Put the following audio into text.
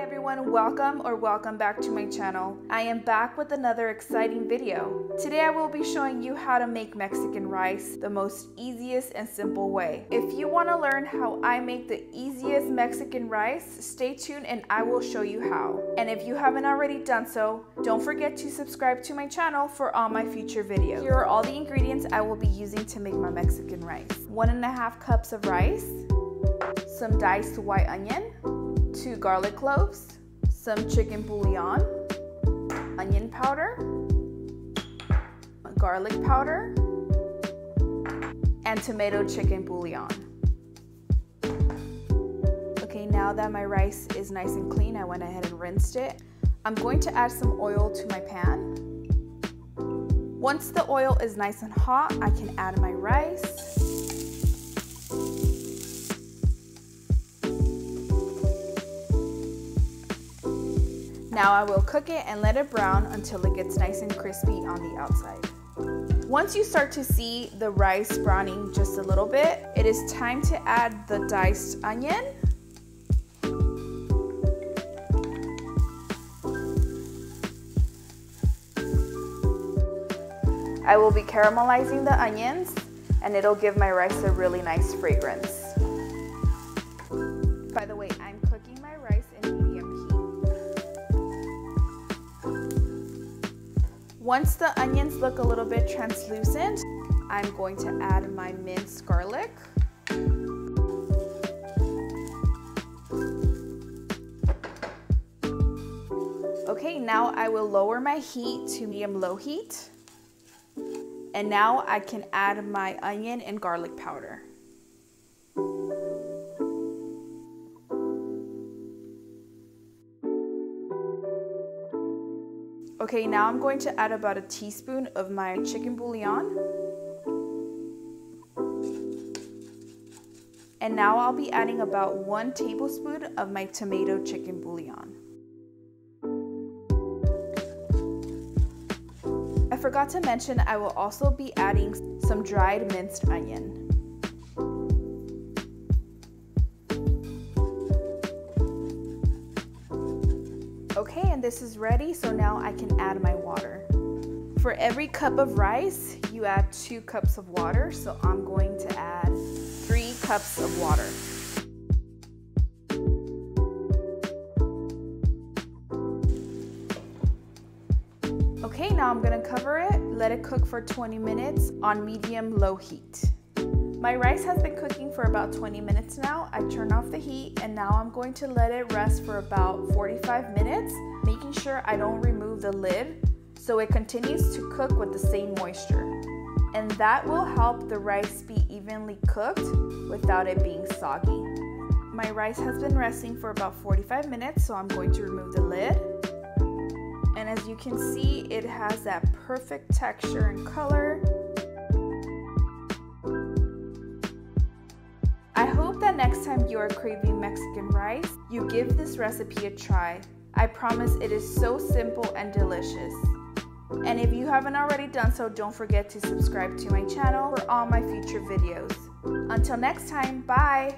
everyone, welcome back to my channel. I am back with another exciting video. Today I will be showing you how to make Mexican rice the most easiest and simple way. If you want to learn how I make the easiest Mexican rice, stay tuned and I will show you how. And if you haven't already done so, don't forget to subscribe to my channel for all my future videos. Here are all the ingredients I will be using to make my Mexican rice. 1.5 cups of rice, some diced white onion, 2 garlic cloves, some chicken bouillon, onion powder, garlic powder, and tomato chicken bouillon. Okay, now that my rice is nice and clean, I went ahead and rinsed it. I'm going to add some oil to my pan. Once the oil is nice and hot, I can add my rice. Now I will cook it and let it brown until it gets nice and crispy on the outside. Once you start to see the rice browning just a little bit, it is time to add the diced onion. I will be caramelizing the onions and it'll give my rice a really nice fragrance. By the way, I'm cooking my rice in medium heat. Once the onions look a little bit translucent, I'm going to add my minced garlic. Okay, now I will lower my heat to medium-low heat. And now I can add my onion and garlic powder. Okay, now I'm going to add about a teaspoon of my chicken bouillon. And now I'll be adding about 1 tablespoon of my tomato chicken bouillon. I forgot to mention I will also be adding some dried minced onion. Okay, and this is ready, so now I can add my water. For every cup of rice, you add 2 cups of water, so I'm going to add 3 cups of water. Okay, now I'm gonna cover it, let it cook for 20 minutes on medium-low heat. My rice has been cooking for about 20 minutes now. I turn off the heat and now I'm going to let it rest for about 45 minutes, making sure I don't remove the lid so it continues to cook with the same moisture. And that will help the rice be evenly cooked without it being soggy. My rice has been resting for about 45 minutes, so I'm going to remove the lid. And as you can see, it has that perfect texture and color. I hope that next time you are craving Mexican rice, you give this recipe a try. I promise it is so simple and delicious. And if you haven't already done so, don't forget to subscribe to my channel for all my future videos. Until next time, bye!